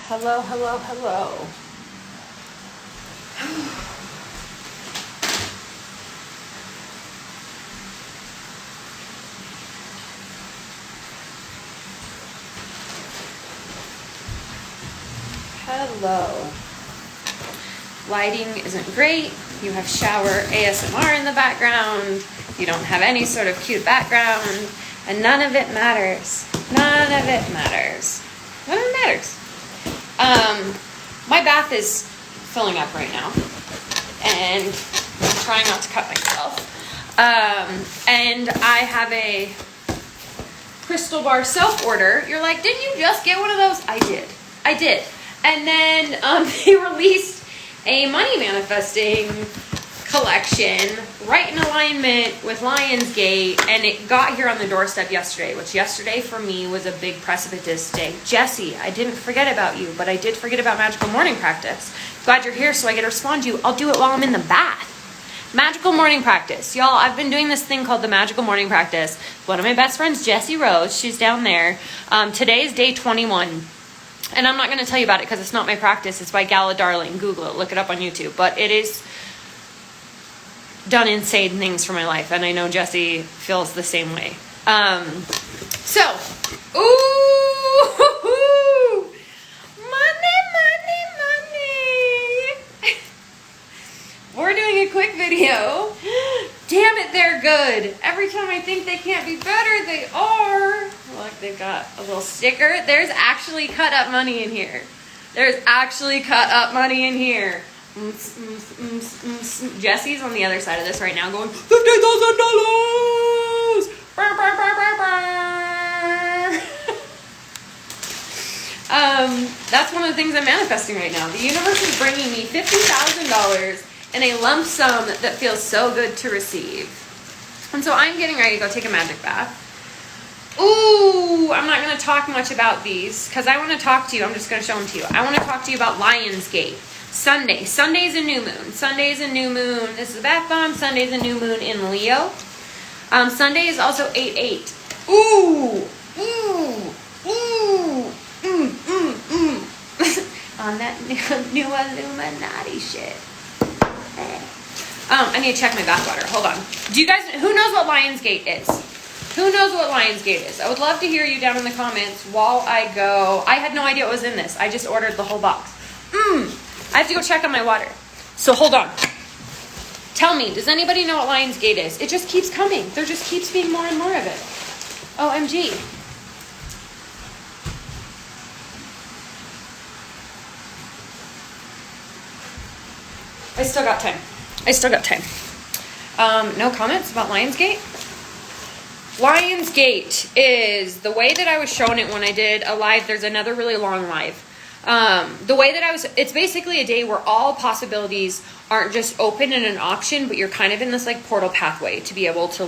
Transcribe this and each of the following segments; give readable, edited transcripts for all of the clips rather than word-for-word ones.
Hello, hello, hello. Hello. Lighting isn't great. You have shower ASMR in the background. You don't have any sort of cute background. And none of it matters. None of it matters. None of it matters. My bath is filling up right now. And I'm trying not to cut myself. And I have a crystal bar self-order. You're like, didn't you just get one of those? I did. And then they released a money manifesting collection right in alignment with Lionsgate, and it got here on the doorstep yesterday, which yesterday for me was a big precipitous day. Jesse, I didn't forget about you, but I did forget about Magical Morning Practice. Glad you're here so I get to respond to you. I'll do it while I'm in the bath. Magical Morning Practice. Y'all, I've been doing this thing called the Magical Morning Practice. One of my best friends, Jessie Rose, she's down there. Today is day 21. And I'm not going to tell you about it because it's not my practice. It's by Gala Darling. Google it. Look it up on YouTube. But it is done insane things for my life. And I know Jessie feels the same way. Money. We're doing a quick video. Damn it, they're good. Every time I think they can't be better, they are. Look, they've got a little sticker. There's actually cut up money in here. Jesse's on the other side of this right now going, $50,000! That's one of the things I'm manifesting right now. The universe is bringing me $50,000 in a lump sum that feels so good to receive. And so I'm getting ready to go take a magic bath. Ooh, I'm not going to talk much about these because I want to talk to you. I'm just going to show them to you. I want to talk to you about Lionsgate. Sunday's a new moon. This is a bath bomb. Sunday's a new moon in Leo. Sunday is also 8/8. On that new Illuminati shit. I need to check my bathwater. Hold on. Do you guys, who knows what Lionsgate is? I would love to hear you down in the comments while I go. I had no idea what was in this. I just ordered the whole box. I have to go check on my water. So hold on. Tell me, does anybody know what Lionsgate is? It just keeps coming. There just keeps being more and more of it. OMG. I still got time. No comments about Lionsgate? Lionsgate is the way that I was shown it when I did a live. There's another really long live. The way that it's basically a day where all possibilities aren't just open in an option, but you're kind of in this like portal pathway to be able to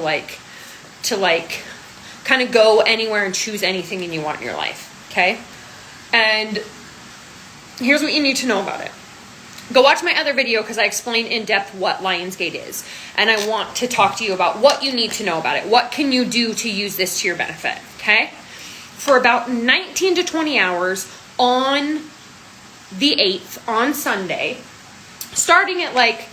kind of go anywhere and choose anything you want in your life. Okay. And here's what you need to know about it. Go watch my other video because I explain in depth what Lionsgate is. And I want to talk to you about what you need to know about it. What can you do to use this to your benefit, okay? For about 19 to 20 hours on the 8th, on Sunday, starting at like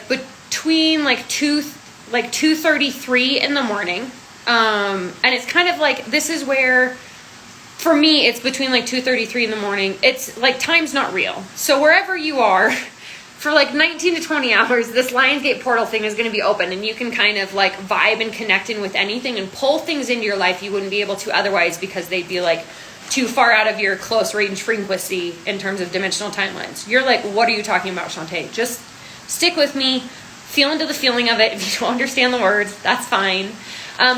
between 2:33 in the morning. And it's kind of like, this is where, for me, it's between 2:33 in the morning. It's like time's not real. So wherever you are, for 19 to 20 hours, this Lionsgate portal thing is going to be open, and you can kind of vibe and connect in with anything and pull things into your life you wouldn't be able to otherwise because they'd be too far out of your close range frequency in terms of dimensional timelines. You're like, what are you talking about, Shanté? Just stick with me. Feel into the feeling of it. If you don't understand the words, that's fine.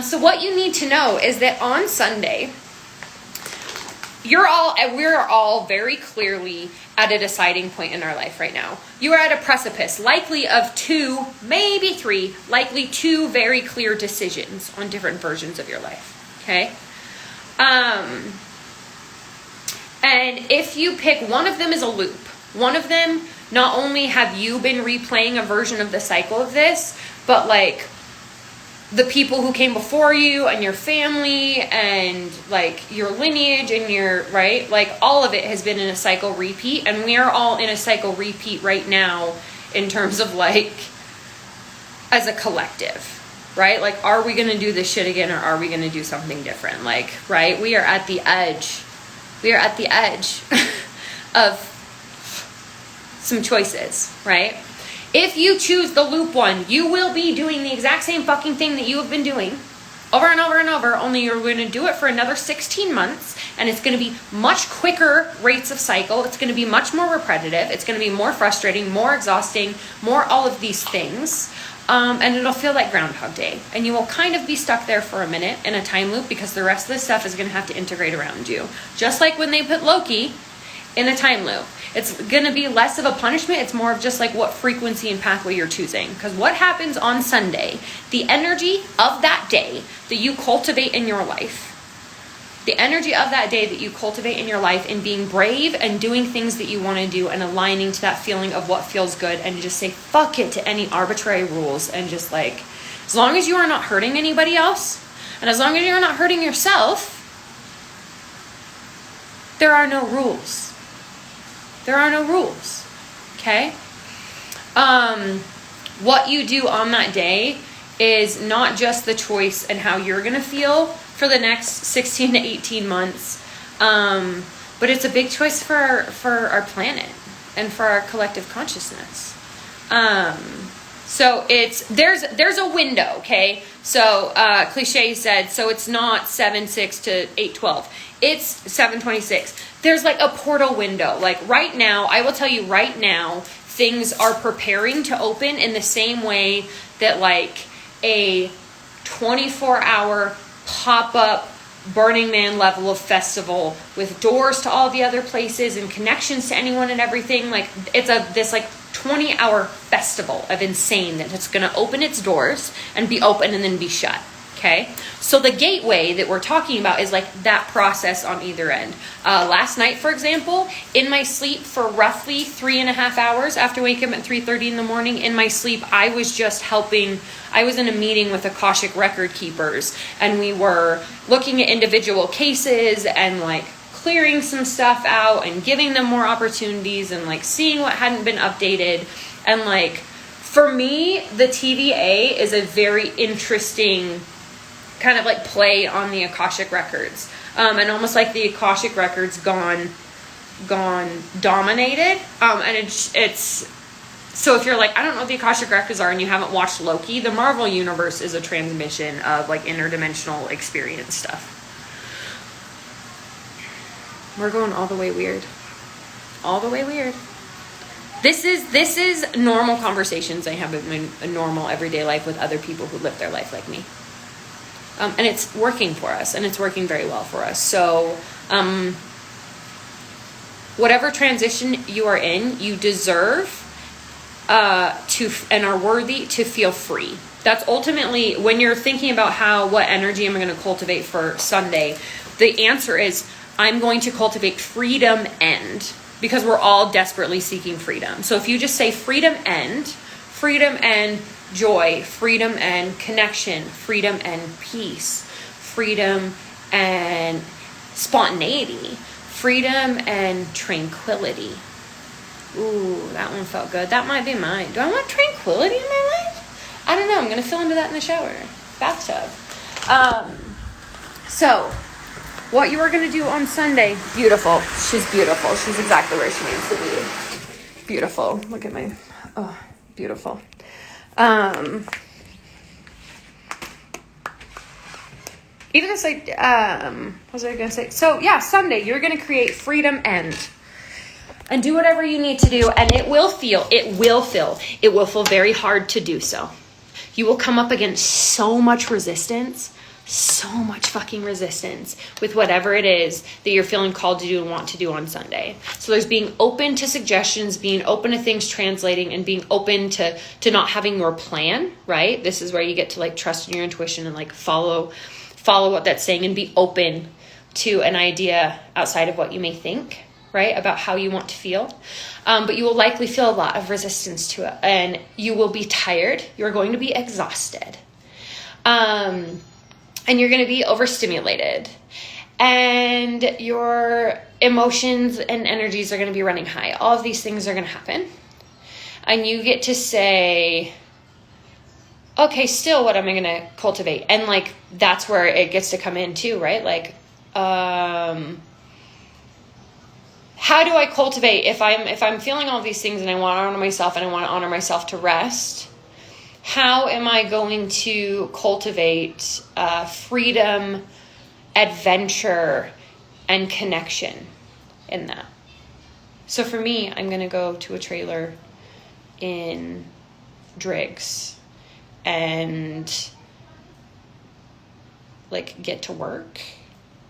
So what you need to know is that on Sunday, we're all very clearly at a deciding point in our life right now. You are at a precipice, likely of 2, maybe 3, likely 2 very clear decisions on different versions of your life. Okay? And if you pick, one of them is a loop. One of them, not only have you been replaying a version of the cycle of this, but the people who came before you and your family and like your lineage and your, right? Like all of it has been in a cycle repeat, and we are all in a cycle repeat right now in terms of like, as a collective, right? Like, are we going to do this shit again, or are we going to do something different? Like, right? We are at the edge. We are at the edge of some choices, right? If you choose the loop one, you will be doing the exact same fucking thing that you have been doing over and over and over, only you're going to do it for another 16 months, and it's going to be much quicker rates of cycle. It's going to be much more repetitive. It's going to be more frustrating, more exhausting, more all of these things. And it'll feel like Groundhog Day. And you will kind of be stuck there for a minute in a time loop, because the rest of the stuff is going to have to integrate around you. Just like when they put Loki in a time loop. It's going to be less of a punishment. It's more of just like what frequency and pathway you're choosing. Because what happens on Sunday, the energy of that day that you cultivate in your life, the energy of that day that you cultivate in your life in being brave and doing things that you want to do and aligning to that feeling of what feels good, and just say fuck it to any arbitrary rules, and just like, as long as you are not hurting anybody else, and as long as you're not hurting yourself, there are no rules. There are no rules. Okay? What you do on that day is not just the choice and how you're going to feel for the next 16 to 18 months, but it's a big choice for our planet and for our collective consciousness. So there's a window, okay? So Cliche said, so it's not 7/6 to 8/12. It's 7/26. There's like a portal window. Like right now, I will tell you right now, things are preparing to open in the same way that like a 24-hour pop-up Burning Man level of festival with doors to all the other places and connections to anyone and everything. Like it's this like 20-hour festival of insane that it's going to open its doors and be open and then be shut. Okay, so the gateway that we're talking about is like that process on either end. Last night, for example, in my sleep for roughly 3.5 hours after waking up at 3:30 in the morning, in my sleep, I was just helping. I was in a meeting with Akashic record keepers, and we were looking at individual cases and like clearing some stuff out and giving them more opportunities and like seeing what hadn't been updated. And like, for me, the TVA is a very interesting kind of like play on the Akashic records, and almost like the Akashic records gone dominated, and it's so if you're like, I don't know what the Akashic records are and you haven't watched Loki, the Marvel universe is a transmission of like interdimensional experience stuff. We're going all the way weird. This is normal conversations I have in a normal everyday life with other people who live their life like me. And it's working for us, and it's working very well for us. So, whatever transition you are in, you deserve and are worthy to feel free. That's ultimately, when you're thinking about what energy am I going to cultivate for Sunday, the answer is, I'm going to cultivate freedom and, because we're all desperately seeking freedom. So if you just say freedom and joy, freedom and connection, freedom and peace, freedom and spontaneity, freedom and tranquility. Ooh, that one felt good. That might be mine. Do I want tranquility in my life? I don't know. I'm going to fill into that in the shower. Bathtub. So, what you are going to do on Sunday, beautiful. She's beautiful. She's exactly where she needs to be. Beautiful. Look at my, beautiful. Even if what was I going to say? So yeah, Sunday, you're going to create freedom and do whatever you need to do. And it will feel very hard to do so. You will come up against so much resistance, so much fucking resistance with whatever it is that you're feeling called to do and want to do on Sunday. So there's being open to suggestions, being open to things translating, and being open to not having your plan, right? This is where you get to like trust in your intuition and like follow what that's saying, and be open to an idea outside of what you may think, right? About how you want to feel. But you will likely feel a lot of resistance to it, and you will be tired. You're going to be exhausted. And you're going to be overstimulated. And your emotions and energies are going to be running high. All of these things are going to happen. And you get to say, okay, still, what am I going to cultivate? And like, that's where it gets to come in too, right? Like, how do I cultivate if I'm feeling all these things and I want to honor myself and I want to honor myself to rest? How am I going to cultivate freedom, adventure, and connection in that? So for me, I'm going to go to a trailer in Driggs and like get to work,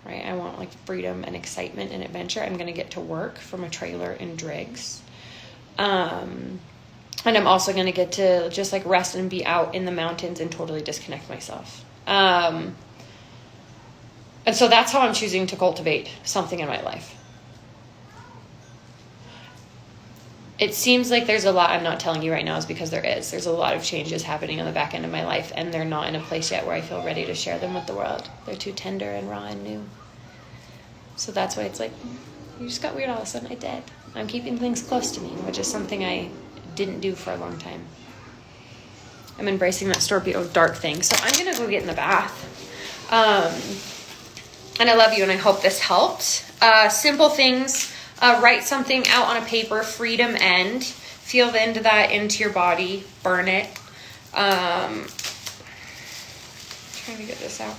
right? I want like freedom and excitement and adventure. I'm going to get to work from a trailer in Driggs. And I'm also going to get to just like rest and be out in the mountains and totally disconnect myself. And so that's how I'm choosing to cultivate something in my life. It seems like there's a lot I'm not telling you right now is because there is. There's a lot of changes happening on the back end of my life, and they're not in a place yet where I feel ready to share them with the world. They're too tender and raw and new. So that's why it's like, you just got weird all of a sudden. I did. I'm keeping things close to me, which is something I didn't do for a long time. I'm embracing that Scorpio dark thing. So I'm going to go get in the bath. And I love you, and I hope this helped. Simple things. Write something out on a paper, freedom end. Feel into that into your body. Burn it. Trying to get this out.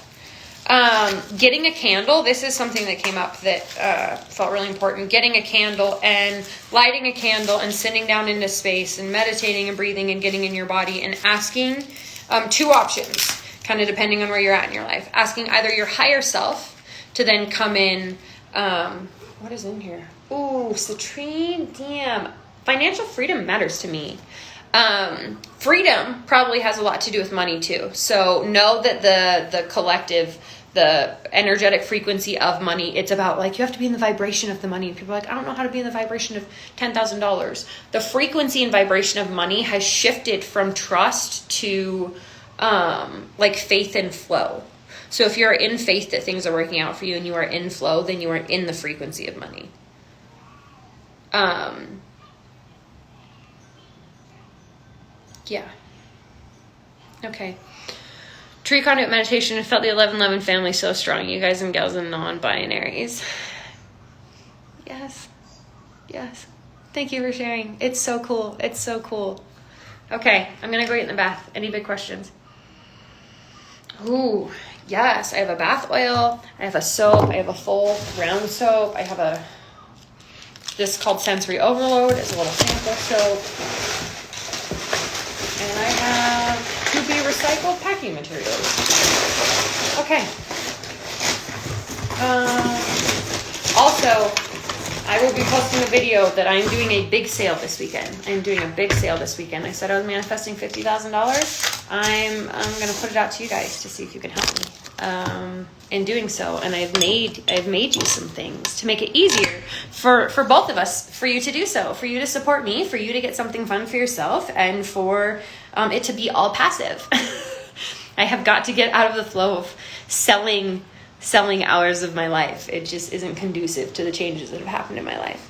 Getting a candle. This is something that came up that felt really important. Getting a candle and lighting a candle and sitting down into space and meditating and breathing and getting in your body and asking two options, kind of depending on where you're at in your life. Asking either your higher self to then come in. What is in here? Ooh, citrine. Damn. Financial freedom matters to me. Freedom probably has a lot to do with money too. So know that the collective, the energetic frequency of money, it's about like, you have to be in the vibration of the money. And people are like, I don't know how to be in the vibration of $10,000. The frequency and vibration of money has shifted from trust to like faith and flow. So if you're in faith that things are working out for you and you are in flow, then you are in the frequency of money. Yeah. Okay. Tree conduit meditation. I felt the 1111 family so strong. You guys and gals and non-binaries. Yes. Yes. Thank you for sharing. It's so cool. It's so cool. Okay. I'm going to go get in the bath. Any big questions? Ooh. Yes. I have a bath oil. I have a soap. I have a full round soap. I have this is called Sensory Overload. It's a little sample soap. And I have to be recycled packing materials. Okay. Also, I will be posting a video that I'm doing a big sale this weekend. I'm doing a big sale this weekend. I said I was manifesting $50,000. I'm going to put it out to you guys to see if you can help me in doing so. And I've made you some things to make it easier for both of us, for you to do so, for you to support me, for you to get something fun for yourself, and for it to be all passive. I have got to get out of the flow of selling hours of my life. It just isn't conducive to the changes that have happened in my life.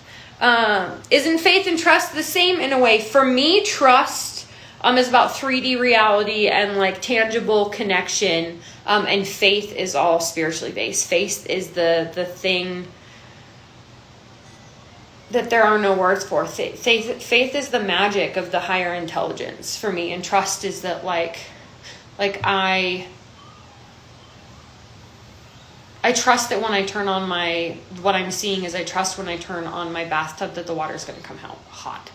Isn't faith and trust the same in a way? For me, trust is about 3D reality and like tangible connection. And faith is all spiritually based. Faith is the thing that there are no words for. Faith is the magic of the higher intelligence for me. And trust is that like I trust that when I turn on what I'm seeing is I trust when I turn on my bathtub that the water is going to come out hot.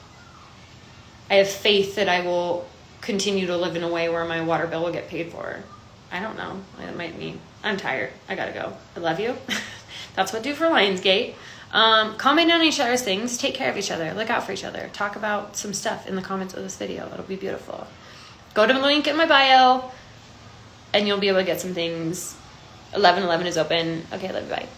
I have faith that I will continue to live in a way where my water bill will get paid for. I don't know. That might mean I'm tired. I gotta go. I love you. That's what do for Lionsgate. Comment on each other's things. Take care of each other. Look out for each other. Talk about some stuff in the comments of this video. It'll be beautiful. Go to the link in my bio and you'll be able to get some things. 1111 is open. Okay, love you. Bye.